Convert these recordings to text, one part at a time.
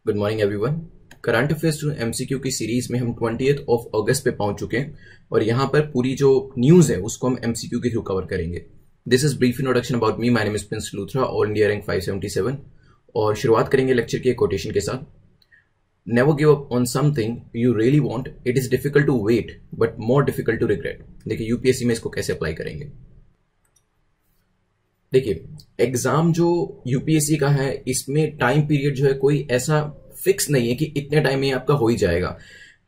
Good morning everyone. Current affairs to MCQ की series में हम 20th ऑफ अगस्त पे पहुंच चुके हैं और यहाँ पर पूरी जो न्यूज है उसको हम एमसीक्यू के थ्रू कवर करेंगे। This is brief introduction about me. My name is Prince Luthra, all India rank 577। और शुरुआत करेंगे लेक्चर के कोटेशन के साथ। Never give up on something you really want, it is difficult to wait but more difficult to regret. देखिए UPSC में इसको कैसे अप्लाई करेंगे। देखिए एग्जाम जो यूपीएससी का है इसमें टाइम पीरियड जो है कोई ऐसा फिक्स नहीं है कि इतने टाइम में आपका हो ही जाएगा।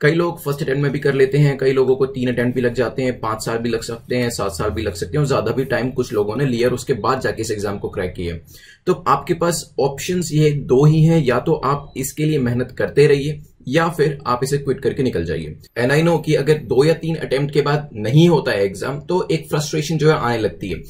कई लोग फर्स्ट अटेम्प्ट में भी कर लेते हैं, कई लोगों को 3 अटेम्प्ट भी लग जाते हैं, 5 साल भी लग सकते हैं, 7 साल भी लग सकते हैं और ज्यादा भी टाइम कुछ लोगों ने लिया और उसके बाद जाके इस एग्जाम को क्रैक किया। तो आपके पास ऑप्शंस ये 2 ही हैं, या तो आप इसके लिए मेहनत करते रहिए या फिर आप इसे क्विट करके निकल जाइए। एंड आई नो कि अगर 2 या 3 अटेम्प्ट के बाद नहीं होता है एग्जाम तो एक फ्रस्ट्रेशन जो है आने लगती है,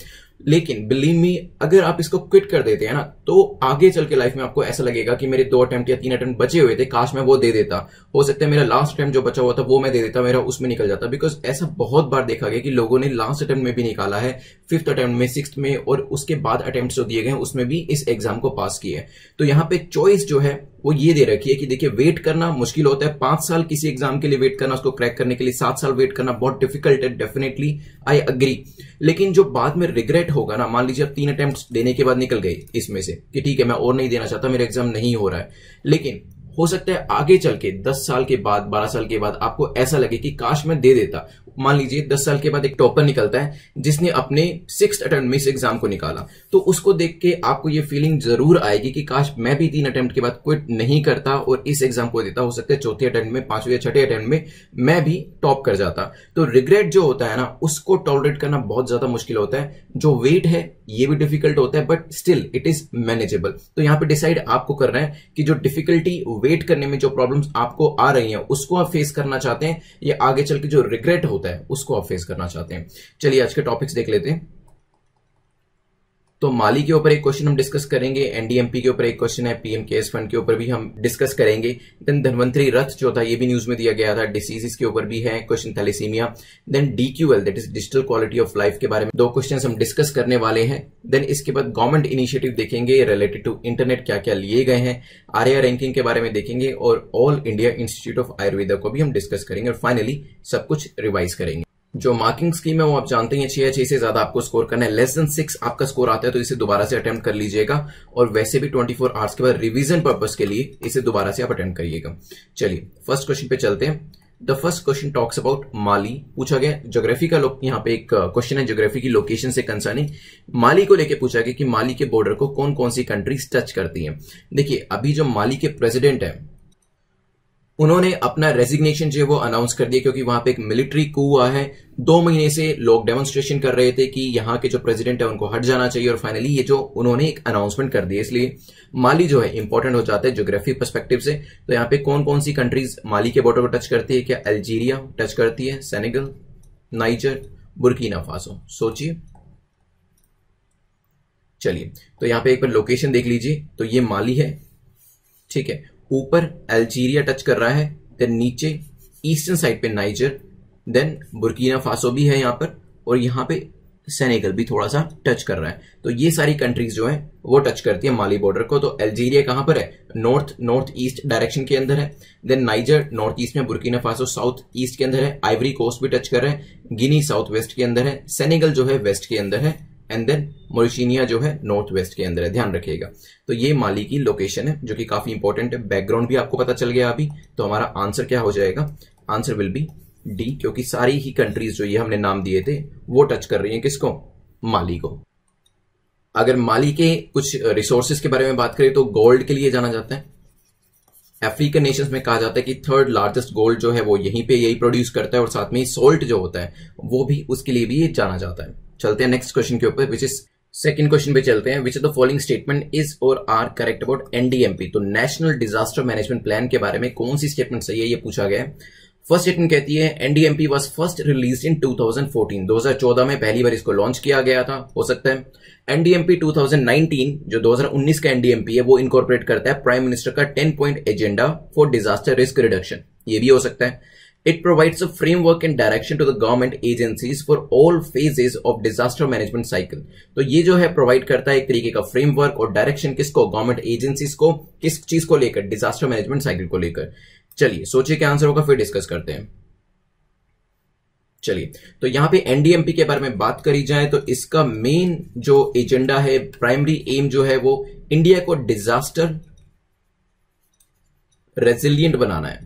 लेकिन बिलीव मी अगर आप इसको क्विट कर देते हैं ना तो आगे चल के लाइफ में आपको ऐसा लगेगा कि मेरे 2 अटेम्प्ट या 3 अटेम्प्ट बचे हुए थे, काश मैं वो दे देता। हो सकता है मेरा लास्ट अटेम्प्ट जो बचा हुआ था वो मैं दे देता, मेरा उसमें निकल जाता। बिकॉज ऐसा बहुत बार देखा गया कि लोगों ने लास्ट अटेम्प्ट में भी निकाला है, 5th अटेम्प्ट में, 6th में और उसके बाद अटेम्प्ट जो दिए गए उसमें भी इस एग्जाम को पास किए हैं। तो यहाँ पे चॉइस जो है वो ये दे रखी है कि देखिए वेट करना मुश्किल होता है, 5 साल किसी एग्जाम के लिए वेट करना, उसको क्रैक करने के लिए 7 साल वेट करना बहुत डिफिकल्ट है, डेफिनेटली आई अग्री। लेकिन जो बाद में रिग्रेट होगा ना, मान लीजिए आप 3 अटेम्प्ट देने के बाद निकल गए इसमें से कि ठीक है मैं और नहीं देना चाहता, मेरा एग्जाम नहीं हो रहा है, लेकिन हो सकता है आगे चल के 10 साल के बाद, 12 साल के बाद आपको ऐसा लगे कि काश मैं दे देता। मान लीजिए 10 साल के बाद एक टॉपर निकलता है जिसने अपने 6th अटेम्प्ट में इस एग्जाम को निकाला, तो उसको देख के आपको ये फीलिंग जरूर आएगी कि काश मैं भी 3 अटेम्प्ट के बाद क्विट नहीं करता और इस एग्जाम को देता। हो सकता है 4थे अटेम्प्ट में, 5वें या 6ठे अटेम्प्ट में मैं भी टॉप कर जाता। तो रिग्रेट जो होता है ना उसको टॉलरेट करना बहुत ज्यादा मुश्किल होता है। जो वेट है ये भी डिफिकल्ट होता है but still it is manageable. तो यहां पे डिसाइड आपको करना है कि जो डिफिकल्टी वेट करने में जो प्रॉब्लम्स आपको आ रही हैं उसको आप फेस करना चाहते हैं या आगे चल के जो रिग्रेट होता है उसको आप फेस करना चाहते हैं। चलिए आज के टॉपिक्स देख लेते हैं। तो माली के ऊपर एक क्वेश्चन हम डिस्कस करेंगे, एनडीएमपी के ऊपर एक क्वेश्चन है, पीएम केयर्स फंड के ऊपर भी हम डिस्कस करेंगे। देन धनवंतरी रथ जो था ये भी न्यूज में दिया गया था, डिसीजेस के ऊपर भी है question, thalassemia. Then DQL that is digital quality of life के बारे में 2 क्वेश्चन हम डिस्कस करने वाले हैं। देन इसके बाद गवर्नमेंट इनिशिएटिव देखेंगे रिलेटेड टू इंटरनेट, क्या क्या लिए गए हैं, आर्या रैंकिंग के बारे में देखेंगे और all India institute of Ayurveda को भी हम डिस्कस करेंगे और फाइनली सब कुछ रिवाइज करेंगे। जो मार्किंग स्कीम है वो आप जानते हैं 6 या 6 से ज्यादा आपको स्कोर करना है। लेस देन 6 आपका स्कोर आता है तो इसे दोबारा से अटेम्प्ट कर लीजिएगा और वैसे भी 24 आवर्स के बाद रिवीजन पर्पस के लिए इसे दोबारा से आप अटेम्प्ट करिएगा। चलिए फर्स्ट क्वेश्चन पे चलते हैं। The first question talks about Mali. पूछा गया ज्योग्राफी का यहाँ पे एक क्वेश्चन है ज्योग्राफी की लोकेशन से कंसर्निंग। माली को लेके पूछा गया कि माली के बॉर्डर को कौन कौन सी कंट्रीज टच करती हैं। देखिए अभी जो माली के प्रेसिडेंट है उन्होंने अपना रेजिग्नेशन जो है वो अनाउंस कर दिया क्योंकि वहां पे एक मिलिट्री कू हुआ है। 2 महीने से लोग डेमोन्स्ट्रेशन कर रहे थे कि यहाँ के जो प्रेसिडेंट है उनको हट जाना चाहिए और फाइनली ये जो उन्होंने एक अनाउंसमेंट कर दिया, इसलिए माली जो है इंपॉर्टेंट हो जाता है ज्योग्राफी पर्सपेक्टिव से। तो यहाँ पे कौन कौन सी कंट्रीज माली के बॉर्डर को टच करती है, क्या अल्जीरिया टच करती है, सेनेगल, नाइजर, बुर्किना फासो। सोचिए। चलिए तो यहाँ पे एक बार लोकेशन देख लीजिए, तो ये माली है, ठीक है, ऊपर अल्जीरिया टच कर रहा है, देन नीचे ईस्टर्न साइड पे नाइजर, देन बुर्किना फासो भी है यहाँ पर और यहाँ पे सेनेगल भी थोड़ा सा टच कर रहा है। तो ये सारी कंट्रीज जो है वो टच करती है माली बॉर्डर को। तो अल्जीरिया कहां पर है, नॉर्थ ईस्ट डायरेक्शन के अंदर है, देन नाइजर नॉर्थ ईस्ट में, बुर्किना फासो साउथ ईस्ट के अंदर है, आइवरी कोस्ट भी टच कर रहा है, गिनी साउथ वेस्ट के अंदर है, सेनेगल जो है वेस्ट के अंदर है एंड देन मॉरिशनिया जो है नॉर्थ वेस्ट के अंदर है। ध्यान रखिएगा। तो ये माली की लोकेशन है जो कि काफी इंपॉर्टेंट है। बैकग्राउंड भी आपको पता चल गया अभी। तो हमारा आंसर क्या हो जाएगा, आंसर विल बी डी, क्योंकि सारी ही कंट्रीज जो ये हमने नाम दिए थे वो टच कर रही हैं किसको, माली को। अगर माली के कुछ रिसोर्सेज के बारे में बात करें तो गोल्ड के लिए जाना जाता है। अफ्रीकन नेशंस में कहा जाता है कि 3rd लार्जेस्ट गोल्ड जो है वो यहीं पे यही प्रोड्यूस करता है और साथ में ही सोल्ट जो होता है वो भी उसके लिए भी ये जाना जाता है। चलते हैं नेक्स्ट क्वेश्चन के ऊपर, विच इज सेकंड क्वेश्चन पे चलते हैं। विच of the following statement is और आर करेक्ट अबाउट एनडीएमपी। तो नेशनल डिजास्टर मैनेजमेंट प्लान के बारे में कौन सी स्टेटमेंट सही है ये पूछा गया है। फर्स्ट स्टेटमेंट कहती है NDMP was first released in 2014। 2014 में पहली बार इसको लॉन्च किया गया था, हो सकता है। एनडीएमपी 2019 जो 2019 का एनडीएमपी है वो इनकॉर्पोरेट करता है प्राइम मिनिस्टर का 10 point agenda for disaster risk reduction, ये भी हो सकता है। It provides a framework and direction to the government agencies for all phases of disaster management cycle. तो ये जो है प्रोवाइड करता है एक तरीके का फ्रेमवर्क और डायरेक्शन किसको, गवर्नमेंट एजेंसीज को, किस चीज को लेकर, डिजास्टर मैनेजमेंट साइकिल को लेकर। चलिए सोचिए क्या आंसर होगा, फिर डिस्कस करते हैं। चलिए, तो यहां पे एनडीएमपी के बारे में बात करी जाए तो इसका मेन जो एजेंडा है, प्राइमरी एम जो है वो इंडिया को डिजास्टर रेजिलिएंट बनाना है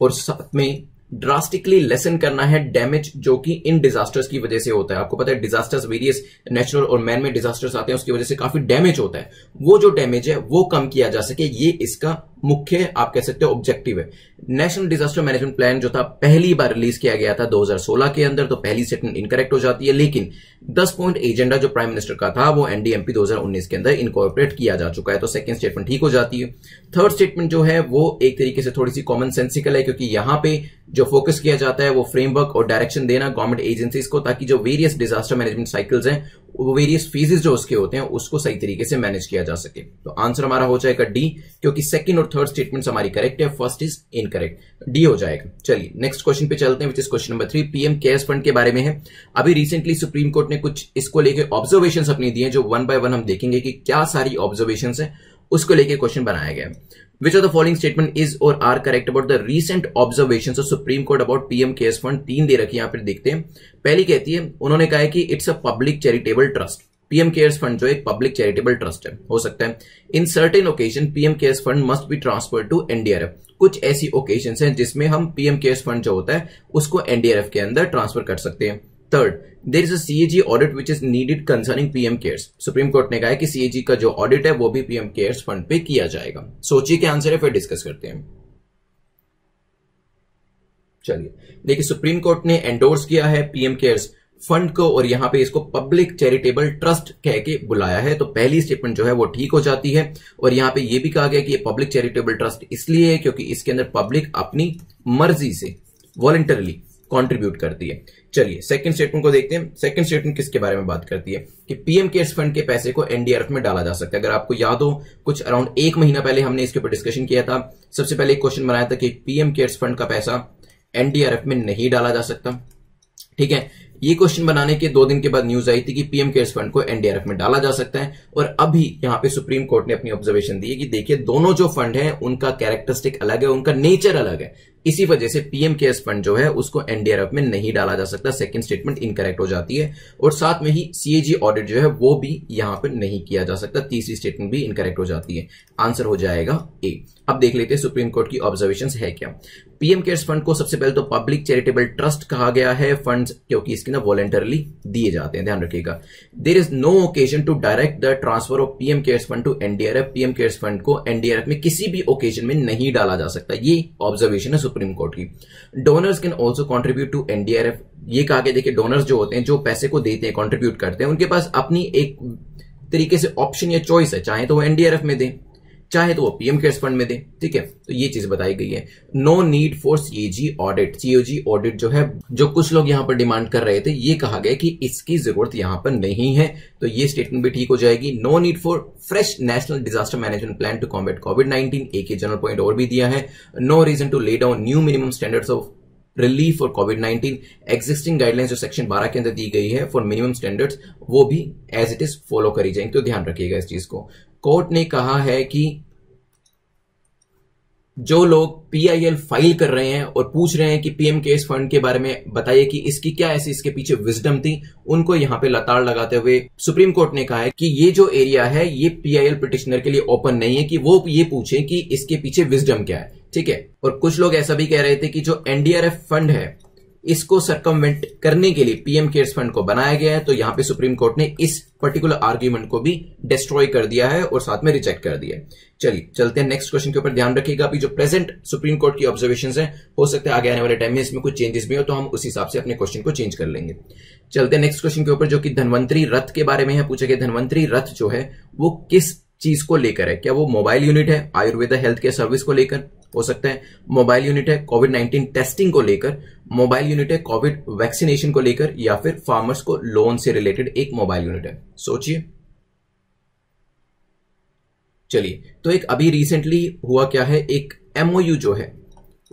और साथ में ड्रास्टिकली लेसन करना है डैमेज जो कि इन डिजास्टर्स की वजह से होता है। आपको पता है डिजास्टर्स वेरियस नेचुरल और मैन मेड डिजास्टर्स आते हैं, उसकी वजह से काफी डैमेज होता है। वो जो डैमेज है वो कम किया जा सके, ये इसका मुख्य आप कह सकते हो ऑब्जेक्टिव है। नेशनल डिजास्टर मैनेजमेंट प्लान जो था पहली बार रिलीज किया गया था 2016 के अंदर, तो पहली स्टेटमेंट इनकरेक्ट हो जाती है, लेकिन 10 पॉइंट एजेंडा जो प्राइम मिनिस्टर का था वो एनडीएमपी 2019 के अंदर इनकॉर्पोरेट किया जा चुका है, तो सेकंड स्टेटमेंट ठीक हो जाती है। थर्ड स्टेटमेंट जो है वो एक तरीके से थोड़ी सी कॉमन सेंसिकल है, क्योंकि यहां पे जो फोकस किया जाता है वो फ्रेमवर्क और डायरेक्शन देना गवर्नमेंट एजेंसीज को, ताकि जो वेरियस डिजास्टर मैनेजमेंट साइकिल्स हैं, वो वेरियस फेजेस जो उसके होते हैं उसको सही तरीके से मैनेज किया जा सके। तो आंसर हमारा हो जाएगा डी, क्योंकि सेकंड और थर्ड स्टेटमेंट्स हमारी करेक्ट है, फर्स्ट इज इनकरेक्ट, डी हो जाएगा। चलिए नेक्स्ट क्वेश्चन पे चलते हैं, which is question number 3, PM cares fund के बारे में है। अभी रिसेंटली सुप्रीम कोर्ट ने कुछ इसको लेके ऑब्जर्वेशंस अपनी दी हैं, जो वन बाय वन हम देखेंगे कि क्या सारी ऑब्जर्वेशंस हैं, उसको लेके क्वेश्चन बनाया गया है। Which of the following statement is or are correct about the recent observations of Supreme Court about PM Cares Fund? 3 दे रखी है, यहां पर देखते हैं। पहली कहती है, उन्होंने कहा है कि it's a public charitable trust. PM cares fund जो एक पब्लिक चैरिटेबल ट्रस्ट है, हो सकता है। In certain occasion PM cares fund must be transfer to NDRF. कुछ ऐसी ओकेजन हैं जिसमें हम पीएम केयर्स फंड जो होता है उसको एनडीआरएफ के अंदर ट्रांसफर कर सकते हैं। Third, there is a CAG audit which is needed concerning PM cares. Supreme court ने कहा है कि सीएजी का जो ऑडिट है वो भी पीएम केयर्स फंड पे किया जाएगा। सोचिए क्या आंसर है, फिर डिस्कस करते हैं। चलिए देखिए, सुप्रीम कोर्ट ने एंडोर्स किया है पीएम केयर्स फंड को और यहां पे इसको पब्लिक चैरिटेबल ट्रस्ट कह के बुलाया है, तो पहली स्टेटमेंट जो है वो ठीक हो जाती है। और यहां पे ये भी कहा गया कि ये पब्लिक चैरिटेबल ट्रस्ट इसलिए है क्योंकि इसके अंदर पब्लिक अपनी मर्जी से वॉलंटरली कंट्रीब्यूट करती है। चलिए सेकंड स्टेटमेंट को देखते हैं। सेकंड स्टेटमेंट किसके बारे में बात करती है कि पीएम केयर्स फंड के पैसे को एनडीआरएफ में डाला जा सकता है। अगर आपको याद हो, कुछ अराउंड 1 महीना पहले हमने इसके ऊपर डिस्कशन किया था। सबसे पहले एक क्वेश्चन बनाया था कि पीएम केयर्स फंड का पैसा एनडीआरएफ में नहीं डाला जा सकता, ठीक है। ये क्वेश्चन बनाने के 2 दिन के बाद न्यूज आई थी कि पीएम केयर्स फंड को एनडीआरएफ में डाला जा सकता है। और अभी यहां पे सुप्रीम कोर्ट ने अपनी ऑब्जर्वेशन दी है कि देखिए दोनों जो फंड है उनका कैरेक्टरिस्टिक अलग है, उनका नेचर अलग है, इसी वजह से पीएम केयर्स फंड जो है उसको एनडीआरएफ में नहीं डाला जा सकता। सेकंड स्टेटमेंट इनकरेक्ट हो जाती है। और साथ में ही सीएजी ऑडिट जो है वो भी यहां पर नहीं किया जा सकता। तीसरी स्टेटमेंट भी इनकरेक्ट हो जाती है। आंसर हो जाएगा ए। अब देख लेते हैं सुप्रीम कोर्ट की ऑब्जर्वेशंस है क्या। पीएम केयर्स फंड को सबसे पहले तो पब्लिक चैरिटेबल ट्रस्ट कहा गया है फंड्स, क्योंकि इसके ना वॉलंटरली दिए जाते हैं, ध्यान रखिएगा। There is no occasion to direct the transfer of PM cares fund to NDRF. PM cares fund को एनडीआरएफ में किसी भी ओकेजन में नहीं डाला जा सकता, ये ऑब्जर्वेशन है सुप्रीम कोर्ट की। Donors can also contribute to NDRF. ये कहा गया, देखिए डोनर्स जो होते हैं, जो पैसे को देते हैं, कॉन्ट्रीब्यूट करते हैं, उनके पास अपनी एक तरीके से ऑप्शन या चॉइस है, चाहे तो वो एनडीआरएफ में दें, चाहे तो वो पीएम केयर्स फंड में दे, ठीक है। तो ये चीज बताई गई है। No need for CAG audit. CAG audit जो है, जो कुछ लोग यहां पर डिमांड कर रहे थे, ये कहा गया कि इसकी जरूरत यहां पर नहीं है, तो ये स्टेटमेंट भी ठीक हो जाएगी। No need for fresh national disaster management plan to combat कोविड-19। एक ही जनरल पॉइंट और भी दिया है। No reason to lay down new minimum standards of relief for कोविड-19। एग्जिस्टिंग गाइडलाइंस जो सेक्शन 12 के अंदर दी गई है फॉर मिनिमम स्टैंडर्ड्स, वो भी एज इट इज फॉलो करी जाएंगे, तो ध्यान रखिएगा इस चीज को। कोर्ट ने कहा है कि जो लोग पीआईएल फाइल कर रहे हैं और पूछ रहे हैं कि पीएम केयर्स फंड के बारे में बताइए कि इसकी क्या ऐसी इसके पीछे विजडम थी, उनको यहां पे लताड़ लगाते हुए सुप्रीम कोर्ट ने कहा है कि ये जो एरिया है ये पीआईएल पिटिशनर के लिए ओपन नहीं है कि वो ये पूछे कि इसके पीछे विजडम क्या है, ठीक है। और कुछ लोग ऐसा भी कह रहे थे कि जो एनडीआरएफ फंड है इसको सर्कमवेंट करने के लिए पीएम केयर्स फंड को बनाया गया है, तो यहां पे सुप्रीम कोर्ट ने इस पर्टिकुलर आर्ग्यूमेंट को भी डिस्ट्रॉय कर दिया है और साथ में रिजेक्ट कर दिया है। चलिए चलते हैं नेक्स्ट क्वेश्चन के ऊपर। ध्यान रखिएगा, अभी जो प्रेजेंट सुप्रीम कोर्ट की ऑब्जर्वेशंस हैं, हो सकता है आगे आने वाले टाइम में इसमें कुछ चेंजेस भी हो, तो हम उस हिसाब से अपने क्वेश्चन को चेंज कर लेंगे। चलते हैं नेक्स्ट क्वेश्चन के ऊपर, जो कि धन्वंतरी रथ के बारे में है। पूछा गया धन्वंतरी रथ जो है वो किस चीज को लेकर है। क्या वो मोबाइल यूनिट है आयुर्वेदा हेल्थ केयर सर्विस को लेकर, हो सकता है मोबाइल यूनिट है कोविड-19 टेस्टिंग को लेकर, मोबाइल यूनिट है कोविड वैक्सीनेशन को लेकर, या फिर फार्मर्स को लोन से रिलेटेड एक मोबाइल यूनिट है। सोचिए। चलिए, तो एक अभी रिसेंटली हुआ क्या है, एक एमओयू जो है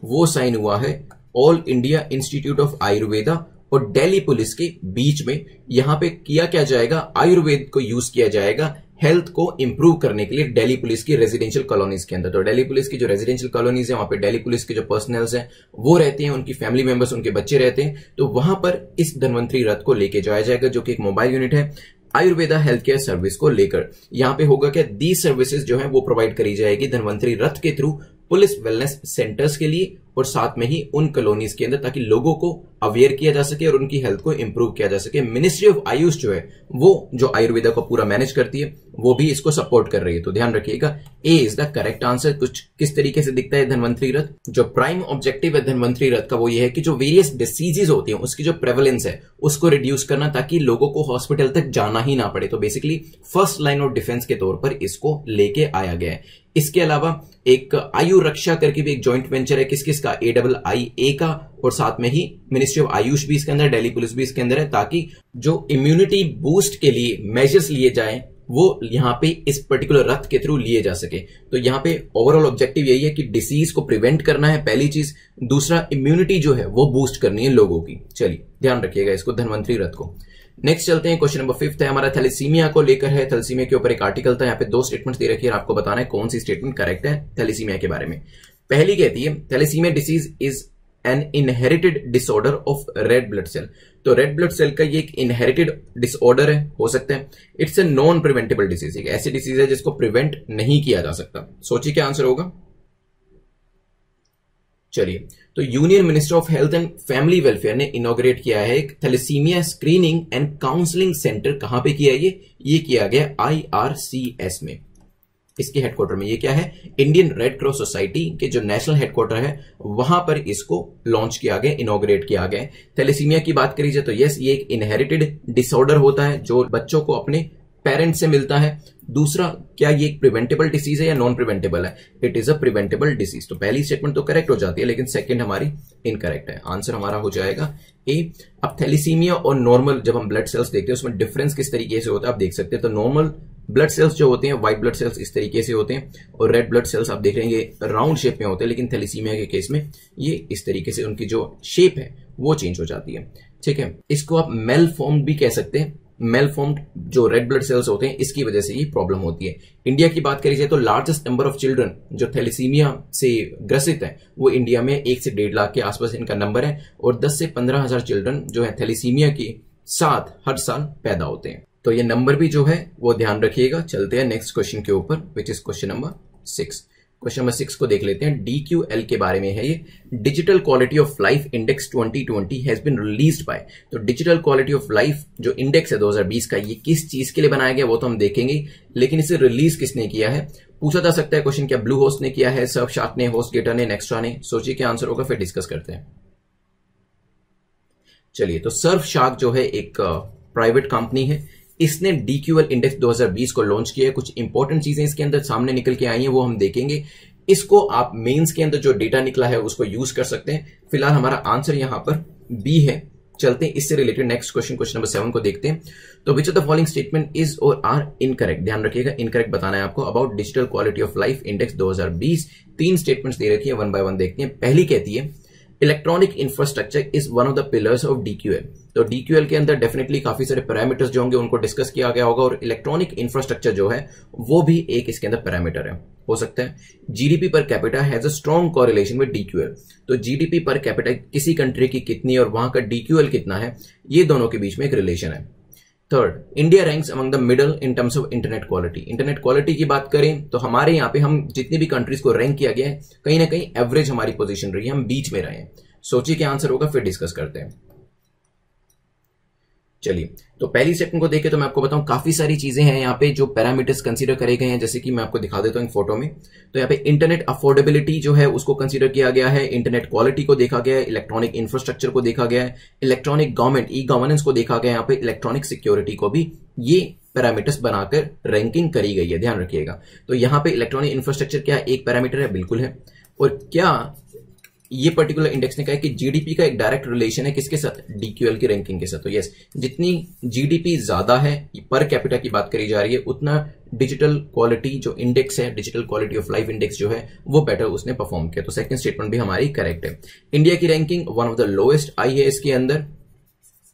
वो साइन हुआ है all India institute of Ayurveda और दिल्ली पुलिस के बीच में। यहां पे किया क्या जाएगा, आयुर्वेद को यूज किया जाएगा हेल्थ को इंप्रूव करने के लिए दिल्ली पुलिस की रेजिडेंशियल कॉलोनीज के अंदर। तो दिल्ली पुलिस की जो रेजिडेंशियल कॉलोनीज है वहां पे दिल्ली पुलिस के जो पर्सनल्स हैं वो रहते हैं, उनकी फैमिली मेंबर्स, उनके बच्चे रहते हैं। तो वहां पर इस धन्वंतरी रथ को लेके जाया जाएगा, जो कि एक मोबाइल यूनिट है आयुर्वेदा हेल्थ केयर सर्विस को लेकर। यहां पे होगा क्या, दी सर्विसेज जो है वो प्रोवाइड करी जाएगी धन्वंतरी रथ के थ्रू पुलिस वेलनेस सेंटर्स के लिए और साथ में ही उन कॉलोनीज के अंदर, ताकि लोगों को अवेयर किया जा सके और उनकी हेल्थ को इंप्रूव किया जा सके। मिनिस्ट्री ऑफ आयुष जो है वो जो आयुर्वेदा को पूरा मैनेज करती है वो भी इसको सपोर्ट कर रही है। तो ध्यान रखिएगा, ए इज द करेक्ट आंसर। कुछ किस तरीके से दिखता है धन्वंतरी रथ। जो प्राइम ऑब्जेक्टिव है धन्वंतरी रथ का वो ये है कि जो वेरियस डिसीजेज होती हैं उसकी जो प्रेवलेंस है उसको रिड्यूस करना, ताकि लोगों को हॉस्पिटल तक जाना ही ना पड़े। तो basically first line of defence के तौर पर इसको लेके आया गया है। इसके अलावा एक आयु रक्षा करके भी एक जॉइंट वेंचर है, किस किस का, AIIA का, और साथ में ही मिनिस्ट्री ऑफ आयुष भी इसके अंदर, दिल्ली पुलिस भी इसके अंदर है, ताकि जो इम्यूनिटी बूस्ट के लिए मेजर्स लिए जाएं वो यहां पे इस पर्टिकुलर रथ के थ्रू लिए जा सके। तो यहां पे ओवरऑल ऑब्जेक्टिव यही है कि डिसीज को प्रिवेंट करना है पहली चीज, दूसरा इम्यूनिटी जो है वो बूस्ट करनी है लोगों की। चलिए ध्यान रखिएगा इसको, धन्वंतरी रथ को। नेक्स्ट चलते हैं, क्वेश्चन नंबर 5 है हमारा, थैलेसीमिया को लेकर है। थैलेसीमिया के ऊपर एक आर्टिकल था, यहाँ पे 2 स्टेटमेंट्स दे रखी है और आपको बताना है कौन सी स्टेटमेंट करेक्ट है थैलेसीमिया के बारे में। पहली कहती है thalassemia disease is an inherited disorder of red blood cell. तो रेड ब्लड सेल का ये एक इनहेरिटेड डिसऑर्डर है, हो सकता है। It's a non preventable disease, एक ऐसी डिसीज है जिसको प्रिवेंट नहीं किया जा सकता। सोचिए क्या आंसर होगा। चलिए, तो union minister of health and family welfare ने इनॉग्रेट किया है एक thalassemia screening and counselling centre. कहां पे किया है ये किया गया IRCS में, इसके हेडक्वार्टर में। ये क्या है, इंडियन रेड क्रॉस सोसाइटी के जो नेशनल हेडक्वार्टर है वहां पर इसको लॉन्च किया गया, इनॉग्रेट किया गया। थैलेसीमिया की बात करी जाए तो यस, ये एक इनहेरिटेड डिसऑर्डर होता है जो बच्चों को अपने पेरेंट्स से मिलता है। दूसरा, क्या ये एक प्रिवेंटेबल डिसीज है या नॉन प्रिवेंटेबल है, it is a preventable disease. तो पहली स्टेटमेंट तो करेक्ट हो जाती है, लेकिन सेकंड हमारी इनकरेक्ट है। आंसर हमारा हो जाएगा ए। अब थैलेसीमिया और नॉर्मल जब हम ब्लड सेल्स देखते हैं उसमें डिफरेंस किस तरीके से होता है आप देख सकते हैं। तो नॉर्मल ब्लड सेल्स जो होते हैं, व्हाइट ब्लड सेल्स इस तरीके से होते हैं, और रेड ब्लड सेल्स आप देख रहे हैं ये राउंड शेप में होते हैं, लेकिन थैलेसीमिया के केस में ये इस तरीके से उनकी जो शेप है वो चेंज हो जाती है। ठीक है, इसको आप मेलफॉर्म्ड भी कह सकते हैं। मेलफॉर्म्ड जो रेड ब्लड सेल्स होते हैं इसकी वजह से ये प्रॉब्लम होती है। इंडिया की बात करी जाए तो लार्जेस्ट नंबर ऑफ चिल्ड्रन जो थैलेसीमिया से ग्रसित है वो इंडिया में 1 से 1.5 लाख के आसपास इनका नंबर है, और 10 से 15 हजार चिल्ड्रन जो है थैलेसीमिया के साथ हर साल पैदा होते हैं। तो ये नंबर भी जो है वो ध्यान रखिएगा। चलते हैं नेक्स्ट क्वेश्चन के ऊपर, which is question number 6। Question number 6 को देख लेते हैं। DQL के बारे में है ये, digital quality of life index 2020 has been released by. तो डिजिटल क्वालिटी ऑफ लाइफ जो इंडेक्स है 2020 का, ये किस चीज के लिए बनाया गया वो तो हम देखेंगे, लेकिन इसे रिलीज किसने किया है पूछा जा सकता है क्वेश्चन। क्या ब्लू होस्ट ने किया है, सर्फ शार्क ने, होस्ट गेटर ने, नेक्स्ट्रा ने? सोचिए क्या आंसर होगा, फिर डिस्कस करते हैं। चलिए, तो सर्फ शार्क जो है एक प्राइवेट कंपनी है, इसने DQL इंडेक्स 2020 को लॉन्च किया है। कुछ इंपॉर्टेंट चीजें इसके अंदर सामने निकल के आई हैं वो हम देखेंगे। इसको आप मेंस के अंदर जो डेटा निकला है उसको यूज कर सकते हैं। फिलहाल हमारा आंसर यहां पर बी है। चलते हैं इससे related next question, question number 7 को देखते हैं। तो which of the following statement is और आर इनकरेक्ट? ध्यान रखिएगा, इनकरेक्ट बताना है आपको about digital quality of life index 2020। 3 statements दे रखी है, 1 बाय 1 देखते हैं। पहली कहती है electronic infrastructure is one of the pillars of DQL। तो DQL के अंदर डेफिनेटली काफी सारे पैरामीटर्स जो होंगे उनको डिस्कस किया गया होगा, और इलेक्ट्रॉनिक इंफ्रास्ट्रक्चर जो है वो भी एक इसके अंदर पैरामीटर है। हो सकता है GDP per capita has a strong correlation with DQL। तो GDP पर कैपिटा किसी कंट्री की कितनी और वहां का DQL कितना है, ये दोनों के बीच में एक रिलेशन है। Third, India ranks among the middle in terms of internet quality. Internet quality की बात करें तो हमारे यहाँ पे हम जितनी भी कंट्रीज को रैंक किया गया है कहीं ना कहीं एवरेज हमारी पोजीशन रही है, हम बीच में रहे हैं। सोचिए क्या आंसर होगा, फिर डिस्कस करते हैं। चलिए, तो पहली स्टेटमेंट को देखें तो मैं आपको बताऊं काफी सारी चीजें हैं यहाँ पे जो पैरामीटर्स कंसीडर करे गए हैं, जैसे कि मैं आपको दिखा देता हूं फोटो में। तो यहाँ पे इंटरनेट अफोर्डेबिलिटी जो है उसको कंसीडर किया गया है, इंटरनेट क्वालिटी को देखा गया है, इलेक्ट्रॉनिक इंफ्रास्ट्रक्चर को देखा गया है, इलेक्ट्रॉनिक गवर्नमेंट ई गवर्नेंस को देखा गया है, यहाँ पे इलेक्ट्रॉनिक सिक्योरिटी को भी ये पैरामीटर्स बनाकर रैंकिंग करी गई है, ध्यान रखिएगा। तो यहाँ पे इलेक्ट्रॉनिक इंफ्रास्ट्रक्चर क्या एक पैरामीटर है? बिल्कुल है। और क्या ये पर्टिकुलर इंडेक्स ने कहा है कि जीडीपी का एक डायरेक्ट रिलेशन है किसके साथ, डीक्यूएल की रैंकिंग के साथ। तो यस, जितनी जीडीपी ज्यादा है, पर कैपिटा की बात करी जा रही है, उतना डिजिटल क्वालिटी जो इंडेक्स है, digital quality of life index जो है वो बेटर उसने परफॉर्म किया। तो सेकंड स्टेटमेंट भी हमारी करेक्ट है। इंडिया की ranking one of the lowest आई है इसके अंदर,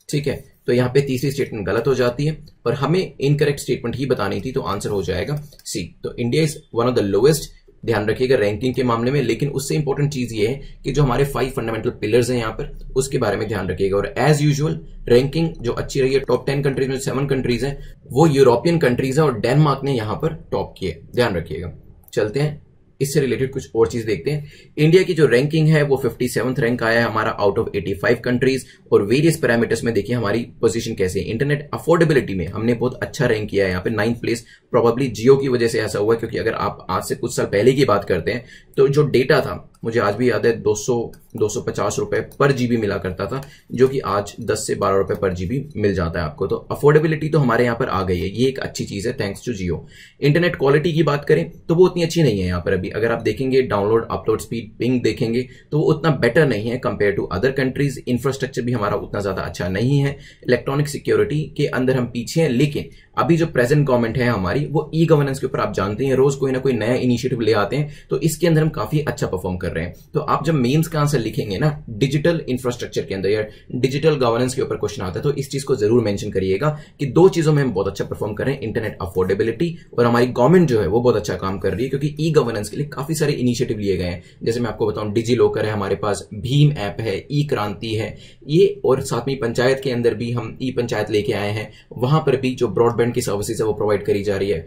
ठीक है। तो यहां पे तीसरी स्टेटमेंट गलत हो जाती है और हमें इनकरेक्ट स्टेटमेंट ही बतानी थी, तो आंसर हो जाएगा सी। तो India is one of the lowest, ध्यान रखिएगा रैंकिंग के मामले में। लेकिन उससे इंपॉर्टेंट चीज ये है कि जो हमारे 5 फंडामेंटल पिलर्स हैं यहां पर, उसके बारे में ध्यान रखिएगा। और एज यूजुअल रैंकिंग जो अच्छी रही है, टॉप 10 कंट्रीज में 7 कंट्रीज हैं वो यूरोपियन कंट्रीज हैं और डेनमार्क ने यहां पर टॉप किए, ध्यान रखिएगा। चलते हैं इससे रिलेटेड कुछ और चीज देखते हैं। इंडिया की जो रैंकिंग है वो 57th रैंक आया है हमारा आउट ऑफ 85 कंट्रीज। और वेरियस पैरामीटर्स में देखिए हमारी पोजीशन कैसे है। इंटरनेट अफोर्डेबिलिटी में हमने बहुत अच्छा रैंक किया है, यहाँ पे 9th प्लेस। प्रोबेबली जियो की वजह से ऐसा हुआ, क्योंकि अगर आप आज से कुछ साल पहले की बात करते हैं तो जो डेटा था, मुझे आज भी याद है 250 रुपए पर जीबी मिला करता था, जो कि आज 10 से 12 रुपए पर जीबी मिल जाता है आपको। तो अफोर्डेबिलिटी तो हमारे यहाँ पर आ गई है, ये एक अच्छी चीज है thanks to Jio. Internet quality की बात करें तो वो उतनी अच्छी नहीं है यहाँ पर अभी। अगर आप देखेंगे डाउनलोड अपलोड स्पीड पिंग देखेंगे तो वो उतना बेटर नहीं है compare to other countries. Infrastructure भी हमारा उतना ज्यादा अच्छा नहीं है। इलेक्ट्रॉनिक सिक्योरिटी के अंदर हम पीछे हैं। लेकिन अभी जो प्रेजेंट गवर्नमेंट है हमारी, वो ई गवर्नेंस के ऊपर आप जानते हैं रोज कोई ना कोई नया इनिशिएटिव ले आते हैं, तो इसके अंदर हम काफी अच्छा परफॉर्म कर रहे हैं। तो आप जब मेंस का आंसर लिखेंगे ना डिजिटल इंफ्रास्ट्रक्चर के अंदर या डिजिटल गवर्नेंस के ऊपर क्वेश्चन आता है, तो इस चीज को जरूर मेंशन करिएगा कि 2 चीजों में हम बहुत अच्छा परफॉर्म कर रहे हैं, इंटरनेट अफोर्डेबिलिटी और हमारी गवर्नमेंट जो है वो बहुत अच्छा काम कर रही है, क्योंकि ई गवर्नेंस के लिए काफी सारे इनिशिएटिव लिए गए हैं। जैसे मैं आपको बताऊं, डिजी लॉकर है हमारे पास, भीम ऐप है, ई क्रांति है ये, और साथ में पंचायत के अंदर भी हम ई पंचायत लेके आए हैं। वहां पर भी जो ब्रॉडबैंड की सर्विसेज है वो प्रोवाइड करी जा रही है।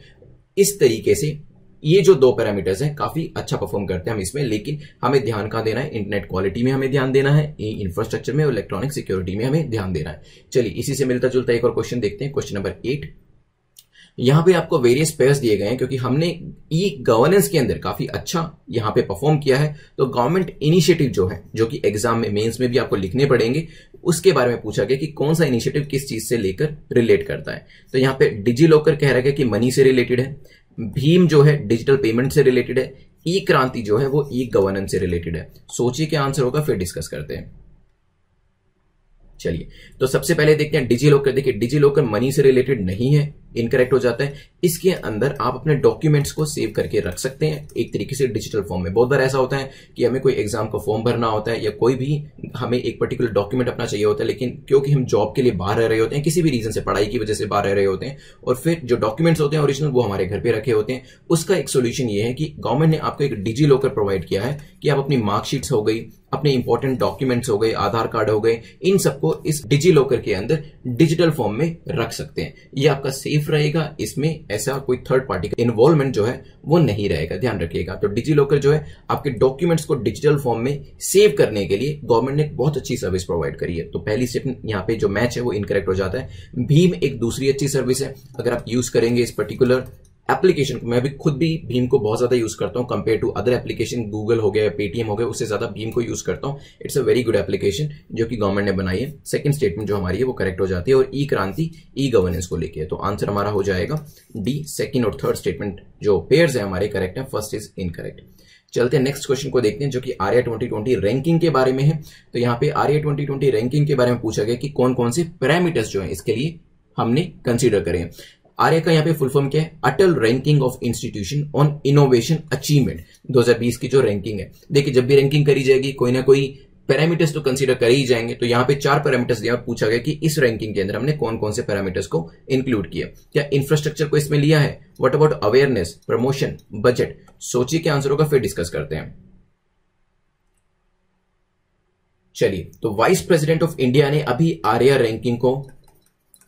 इस तरीके से ये जो 2 पैरामीटर्स हैं काफी अच्छा परफॉर्म करते हैं हम इसमें। लेकिन हमें ध्यान कहां देना है, इंटरनेट क्वालिटी में हमें ध्यान देना है, इंफ्रास्ट्रक्चर में और इलेक्ट्रॉनिक सिक्योरिटी में हमें ध्यान देना है। चलिए इसी से मिलता जुलता एक और क्वेश्चन देखते हैं, क्वेश्चन नंबर 8। यहां पे आपको वेरियस पेयर्स दिए गए हैं, क्योंकि हमने ई गवर्नेंस के अंदर काफी अच्छा यहां पे परफॉर्म किया है। तो गवर्नमेंट इनिशिएटिव जो है, जो कि एग्जाम में मेंस में भी आपको लिखने पड़ेंगे, उसके बारे में पूछा गया कि कौन सा इनिशिएटिव किस चीज से लेकर रिलेट करता है। तो यहां पे डिजी लॉकर कह रहा है कि मनी से रिलेटेड है, भीम जो है डिजिटल पेमेंट से रिलेटेड है, ई क्रांति जो है वो ई गवर्नेंस से रिलेटेड है। सोचिए क्या आंसर होगा, फिर डिस्कस करते हैं। चलिए तो सबसे पहले देखते हैं डिजी लॉकर। देखिए डिजी लॉकर मनी से रिलेटेड नहीं है, इनकरेक्ट हो जाता है। इसके अंदर आप अपने डॉक्यूमेंट्स को सेव करके रख सकते हैं एक तरीके से डिजिटल फॉर्म में। बहुत बार ऐसा होता है कि हमें कोई एग्जाम का फॉर्म भरना होता है या कोई भी हमें एक पर्टिकुलर डॉक्यूमेंट अपना चाहिए होता है, लेकिन क्योंकि हम जॉब के लिए बाहर रह रहे होते हैं, किसी भी रीजन से, पढ़ाई की वजह से बाहर रह रहे होते हैं, और फिर जो डॉक्यूमेंट्स होते हैं ओरिजिनल वो हमारे घर पे रखे होते हैं। उसका एक सोल्यूशन ये है कि गवर्नमेंट ने आपको एक डिजी लॉकर प्रोवाइड किया है कि आप अपनी मार्कशीट्स हो गई, अपने इंपॉर्टेंट डॉक्यूमेंट्स हो गए, आधार कार्ड हो गए, इन सबको इस डिजी लॉकर के अंदर डिजिटल फॉर्म में रख सकते हैं। ये आपका सेफ रहेगा, इसमें ऐसा कोई थर्ड पार्टी का इन्वॉल्वमेंट जो है वो नहीं रहेगा, ध्यान रखिएगा। तो डिजी लॉकर जो है आपके डॉक्यूमेंट्स को डिजिटल फॉर्म में सेव करने के लिए गवर्नमेंट ने बहुत अच्छी सर्विस प्रोवाइड करी है। तो पहली स्टेप यहाँ पे जो मैच है वो इनकरेक्ट हो जाता है। भीम एक दूसरी अच्छी सर्विस है, अगर आप यूज करेंगे इस पर्टिकुलर एप्लीकेशन को, मैं भी खुद भी भीम को बहुत ज्यादा यूज करता हूं compare to other application, Google हो गया, पेटीएम हो गया, उससे ज्यादा भीम को यूज करता हूं। It's a very good application जो कि गवर्नमेंट ने बनाई है। सेकंड स्टेटमेंट जो हमारी है वो करेक्ट हो जाती है, और ई क्रांति ई गवर्नेंस को लेके है। तो आंसर हमारा हो जाएगा डी। सेकंड और थर्ड स्टेटमेंट जो पेयर्स है हमारे करेक्ट है, फर्स्ट इज इनकरेक्ट। चलते हैं नेक्स्ट क्वेश्चन को देखते हैं जो कि आर्या 2020 रैंकिंग के बारे में है। तो यहाँ पे आर्या 2020 रैंकिंग के बारे में पूछा गया कि कौन कौन से पैरामीटर्स जो है इसके लिए हमने कंसीडर करें। आर्या का यहाँ पे फुल फॉर्म क्या है, Atal ranking of institution on innovation achievement 2020 की जो रैंकिंग है। देखिए जब भी रैंकिंग करी जाएगी कोई ना कोई पैरामीटर्स तो कंसीडर कर ही जाएंगे। तो यहाँ पे 4 पैरामीटर्स दिया, पूछा गया कि इस रैंकिंग के अंदर हमने कौन कौन से पैरामीटर्स को इंक्लूड किया। क्या इंफ्रास्ट्रक्चर को इसमें लिया है, what about awareness, promotion, budget. सोचिए क्या आंसर होगा, फिर डिस्कस करते हैं। चलिए तो वाइस प्रेसिडेंट ऑफ इंडिया ने अभी आर्या रैंकिंग को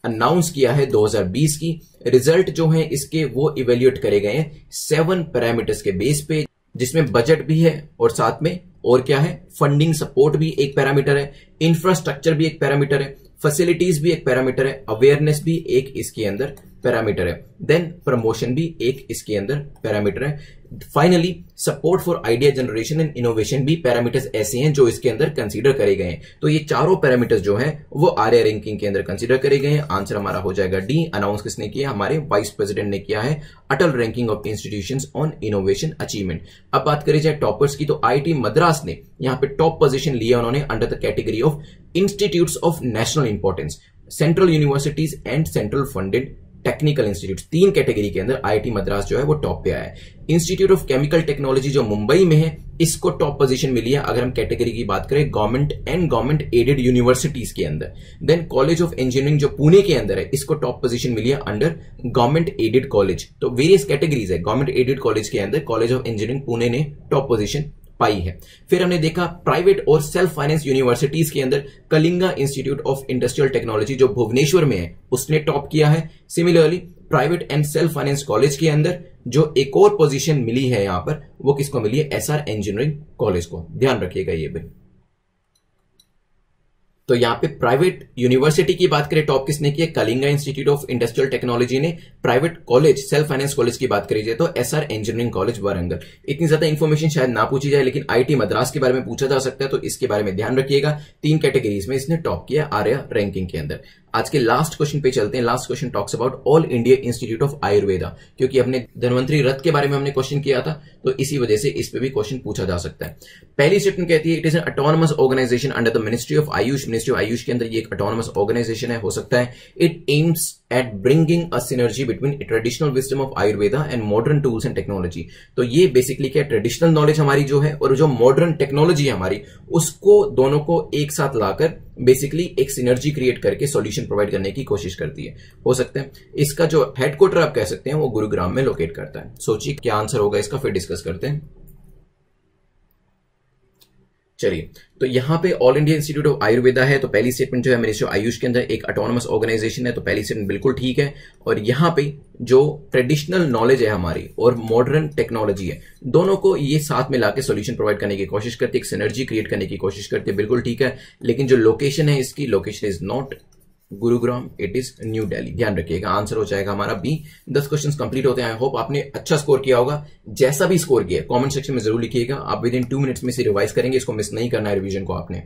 अनाउंस किया है 2020 की। रिजल्ट जो है इसके वो इवेल्युएट करे गए हैं 7 पैरामीटर्स के बेस पे, जिसमें बजट भी है और साथ में और क्या है, फंडिंग सपोर्ट भी एक पैरामीटर है, इंफ्रास्ट्रक्चर भी एक पैरामीटर है, फैसिलिटीज भी एक पैरामीटर है, अवेयरनेस भी एक इसके अंदर पैरामीटर है। देन प्रमोशन भी एक इसके अंदर पैरामीटर है। Finally support for idea generation and innovation भी पैरामीटर्स ऐसे हैं जो इसके अंदर कंसीडर करे गए हैं। तो ये चारों पैरामीटर्स जो हैं वो आर्या रैंकिंग के अंदर कंसीडर करे गए हैं। आंसर हमारा हो जाएगा डी। अनाउंस किसने किया? हमारे वाइस प्रेसिडेंट ने किया है, Atal ranking of institutions on innovation achievement. अब बात करें जाए टॉपर्स की, तो आईआईटी मद्रास ने यहां पे टॉप पोजीशन लिया उन्होंने under the category of institutes of national importance, central universities and central funded technical institute. 3 category के अंदर आईआईटी मद्रास जो है वो टॉप पे आया है। इंस्टीट्यूट ऑफ केमिकल टेक्नोलॉजी जो मुंबई में है, इसको टॉप पोजीशन मिली है अगर हम कैटेगरी की बात करें government and government aided universities के अंदर। देन कॉलेज ऑफ इंजीनियरिंग जो पुणे के अंदर है, इसको टॉप पोजीशन मिली है अंडर गवर्नमेंट एडेड कॉलेज। तो वेरियस कैटेगरीज है। गवर्नमेंट एडेड कॉलेज के अंदर कॉलेज ऑफ इंजीनियरिंग पुणे ने टॉप पोजीशन पाई है। फिर हमने देखा प्राइवेट और सेल्फ फाइनेंस यूनिवर्सिटीज के अंदर Kalinga institute of industrial technology जो भुवनेश्वर में है, उसने टॉप किया है। Similarly private and self finance college के अंदर जो एक और पोजीशन मिली है यहां पर, वो किसको मिली है? एसआर इंजीनियरिंग कॉलेज को। ध्यान रखिएगा ये भी। तो यहां पे प्राइवेट यूनिवर्सिटी की बात करें टॉप किसने किया? Kalinga institute of industrial technology ने। Private college self finance college की बात करी जाए तो एसआर इंजीनियरिंग कॉलेज वारंगल। इतनी ज्यादा इंफॉर्मेशन शायद ना पूछी जाए, लेकिन आईआईटी मद्रास के बारे में पूछा जा सकता है, तो इसके बारे में ध्यान रखिएगा। 3 कैटेगरीज में इसने टॉप किया आर्या रैंकिंग के अंदर। आज के लास्ट क्वेश्चन पे चलते हैं। Last question talks about all India institute of Ayurveda, क्योंकि अपने धन्वंतरी रथ के बारे में हमने क्वेश्चन किया था, तो इसी वजह से इस पे भी क्वेश्चन पूछा जा सकता है। पहली स्टेटमेंट कहती है it is an autonomous organisation under the ministry of AYUSH. Ministry of AYUSH के अंदर ये एक ऑटोनमस ऑर्गेनाइजेशन है, हो सकता है। It aims at bringing a synergy between traditional wisdom of Ayurveda and modern tools and technology. तो ये बेसिकली क्या, ट्रेडिशनल नॉलेज हमारी जो है और जो मॉडर्न टेक्नोलॉजी है हमारी, उसको दोनों को एक साथ लाकर बेसिकली एक सिनर्जी क्रिएट करके सॉल्यूशन प्रोवाइड करने की कोशिश करती है। हो सकता है इसका जो हेडक्वार्टर आप कह सकते हैं वो गुरुग्राम में लोकेट करता है। सोचिए क्या आंसर होगा इसका, फिर डिस्कस करते हैं। चलिए, तो यहां पे all India institute of Ayurveda है, तो पहली स्टेटमेंट जो है मिनिस्ट्री ऑफ आयुष के अंदर एक ऑटोनमस ऑर्गेनाइजेशन है, तो पहली स्टेटमेंट बिल्कुल ठीक है। और यहां पे जो ट्रेडिशनल नॉलेज है हमारी और मॉडर्न टेक्नोलॉजी है, दोनों को ये साथ में लाके सॉल्यूशन प्रोवाइड करने की कोशिश करती है, एक सिनर्जी क्रिएट करने की कोशिश करती है, बिल्कुल ठीक है। लेकिन जो लोकेशन है इसकी, location is not Gurugram, it is new Delhi. ध्यान रखिएगा, आंसर हो जाएगा हमारा बी। 10 क्वेश्चंस कंप्लीट होते हैं। आई होप आपने अच्छा स्कोर किया होगा। जैसा भी स्कोर किया कमेंट सेक्शन में जरूर लिखिएगा। आप विद इन 2 मिनट्स में से रिवाइज करेंगे, इसको मिस नहीं करना है रिवीजन को आपने।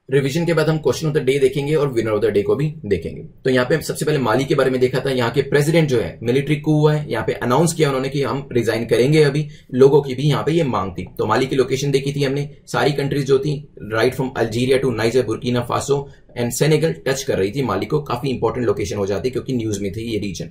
रिवीजन के बाद हम क्वेश्चन ऑफ द डे देखेंगे और विनर ऑफ द डे को भी देखेंगे। तो यहाँ पे सबसे पहले माली के बारे में देखा था। यहाँ के प्रेसिडेंट जो है मिलिट्री कू हुआ है, यहाँ पे अनाउंस किया उन्होंने कि हम रिजाइन करेंगे। अभी लोगों की भी यहाँ पे ये मांग थी। तो माली की लोकेशन देखी थी हमने, सारी कंट्रीज जो थी right from Algeria to Niger, Burkina Faso and Senegal touch कर रही थी माली को। काफी इंपॉर्टेंट लोकेशन हो जाती क्योंकि न्यूज में थी ये रीजन।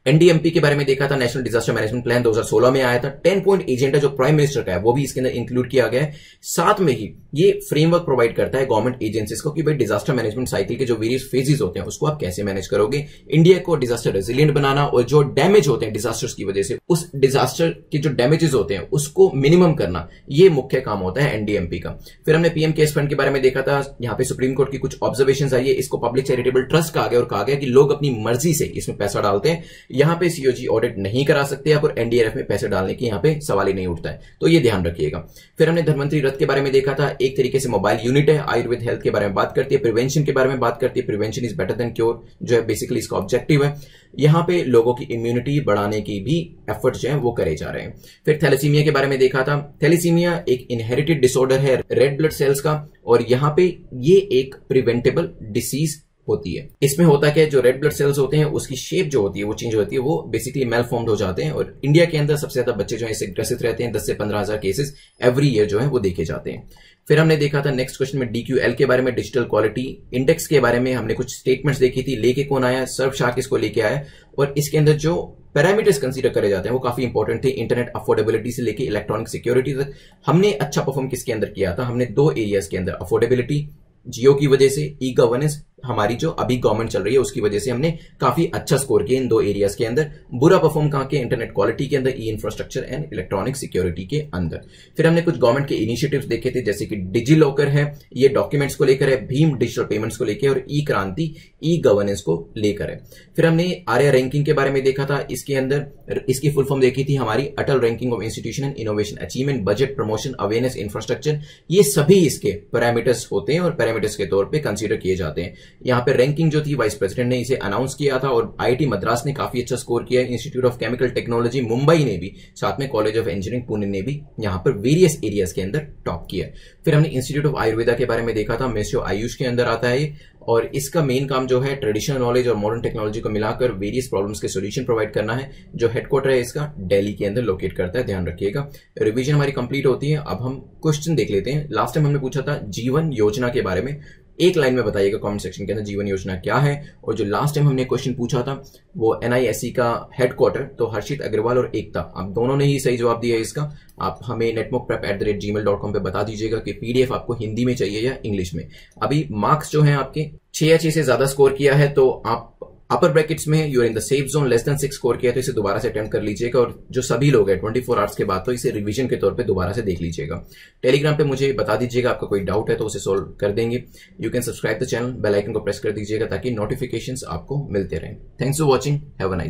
एनडीएमपी के बारे में देखा था, नेशनल डिजास्टर मैनेजमेंट प्लान 2016 में आया था। 10 पॉइंट एजेंडा जो प्राइम मिनिस्टर का है वो भी इसके अंदर इंक्लूड किया गया है। साथ में ही ये फ्रेमवर्क प्रोवाइड करता है गवर्नमेंट एजेंसीज को कि भाई डिजास्टर मैनेजमेंट साइकिल के जो वेरियस फेजेस होते हैं उसको आप कैसे मैनेज करोगे, इंडिया को डिजास्टर रेजिलिएंट बनाना, और जो डैमेज होते हैं डिजास्टर्स की वजह से, उस डिजास्टर के जो डैमेजेस होते हैं उसको मिनिमम करना, ये मुख्य काम होता है एनडीएमपी का। फिर हमने पीएम केयर्स फंड के बारे में देखा था। यहाँ पे सुप्रीम कोर्ट की कुछ ऑब्जर्वेशन आई है, इसको पब्लिक चैरिटेबल ट्रस्ट कहा गया और कहा गया कि लोग अपनी मर्जी से इसमें पैसा डालते हैं। यहाँ पे सीओजी ऑडिट नहीं करा सकते आप, और एनडीआरएफ में पैसे डालने की यहाँ पे सवाल ही नहीं उठता है, तो ये ध्यान रखिएगा। फिर हमने धन्वंतरी रथ के बारे में देखा था। एक तरीके से मोबाइल यूनिट है, आयुर्वेद हेल्थ के बारे में बात करती है, प्रिवेंशन के बारे में बात करती है। Prevention is better than cure जो है बेसिकली इसका ऑब्जेक्टिव है। यहाँ पे लोगों की इम्यूनिटी बढ़ाने की भी एफर्ट जो है वो करे जा रहे हैं। फिर थैलेसीमिया के बारे में देखा था। थैलेसीमिया एक इनहेरिटेड डिसऑर्डर है रेड ब्लड सेल्स का, और यहाँ पे ये एक प्रिवेंटेबल डिसीज होती है। इसमें होता क्या है, जो रेड ब्लड सेल्स होते हैं उसकी शेप जो होती है वो चेंज होती है, वो बेसिकली मेल फॉर्म्ड हो जाते हैं। और इंडिया के अंदर सबसे ज्यादा बच्चे जो है इससे ग्रसित रहते हैं। 10 से 15,000 केसेस एवरी ईयर जो है वो देखे जाते हैं। फिर हमने देखा था नेक्स्ट क्वेश्चन में डीक्यूएल के बारे में, डिजिटल क्वालिटी इंडेक्स के बारे में हमने कुछ स्टेटमेंट्स देखी थी। लेके कौन आया, सर्व शाह किसको लेके आया, और इसके अंदर जो पैरामीटर्स कंसीडर करे जाते हैं वो काफी इंपॉर्टेंट थे। इंटरनेट अफोर्डेबिलिटी से लेके इलेक्ट्रॉनिक सिक्योरिटी तक हमने अच्छा परफॉर्म किसके अंदर किया था, हमने 2 एरियाज के अंदर, अफोर्डेबिलिटी जियो की वजह से, ई गवर्नेंस हमारी जो अभी गवर्नमेंट चल रही है उसकी वजह से हमने काफी अच्छा स्कोर किया इन 2 एरियाज के अंदर। बुरा परफॉर्म कहां के, इंटरनेट क्वालिटी के अंदर, ई इंफ्रास्ट्रक्चर एंड इलेक्ट्रॉनिक सिक्योरिटी के अंदर। फिर हमने कुछ गवर्नमेंट के इनिशिएटिव्स देखे थे, जैसे कि डिजी लॉकर है, ये डॉक्यूमेंट्स को लेकर है, भीम डिजिटल पेमेंट्स को लेकर, और ई क्रांति ई गवर्नेंस को लेकर है। फिर हमने आर्या रैंकिंग के बारे में देखा था। इसके अंदर इसकी फुल फॉर्म देखी थी हमारी, Atal ranking of institution and innovation achievement, budget, promotion, awareness, infrastructure, ये सभी इसके पैरामीटर्स होते हैं और पैरामीटर्स के तौर पर कंसीडर किए जाते हैं। यहाँ पे रैंकिंग जो थी वाइस प्रेसिडेंट ने इसे अनाउंस किया था और आईआईटी मद्रास ने काफी अच्छा स्कोर किया है, institute of chemical technology Mumbai ने भी, साथ में कॉलेज ऑफ इंजीनियरिंग पुणे ने भी यहाँ पर वेरियस एरियाज के अंदर टॉप किया है। फिर हमने इंस्टीट्यूट ऑफ आयुर्वेदा के बारे में देखा था, मिनिस्ट्री ऑफ आयुष के अंदर आता है ये, और इसका मेन काम जो है ट्रेडिशनल नॉलेज और मॉडर्न टेक्नोलॉजी को मिलाकर वेरियस प्रॉब्लम्स के सॉल्यूशन प्रोवाइड करना है। जो हेडक्वार्टर है इसका दिल्ली के अंदर लोकेट करता है, ध्यान रखिएगा। रिवीजन हमारी कंप्लीट होती है। अब हम क्वेश्चन देख लेते हैं। लास्ट टाइम हमने पूछा था जीवन योजना के बारे में, एक लाइन में बताइएगा कमेंट सेक्शन के अंदर जीवन योजना क्या है। और जो लास्ट टाइम हमने क्वेश्चन पूछा था वो NISE का हेडक्वार्टर, तो हर्षित अग्रवाल और एकता, आप दोनों ने ही सही जवाब दिया है इसका। आप हमें netmockprep@gmail.com पे बता दीजिएगा कि PDF आपको हिंदी में चाहिए या इंग्लिश में। अभी मार्क्स जो हैं आपके 6 या 6 से ज्यादा स्कोर किया है तो आप अपर ब्रैकेट्स में you're in the safe zone, less than 6 score किया तो इसे दोबारा से अटेम्प्ट कर लीजिएगा। और जो सभी लोग हैं 24 आवर्स के बाद तो इसे रिवीजन के तौर पे दोबारा से देख लीजिएगा। टेलीग्राम पे मुझे बता दीजिएगा, आपका कोई डाउट है तो उसे सोल्व कर देंगे। You can subscribe the channel, bell icon को प्रेस कर दीजिएगा ताकि नोटिफिकेशंस आपको मिलते रहें। Thanks for watching, have a nice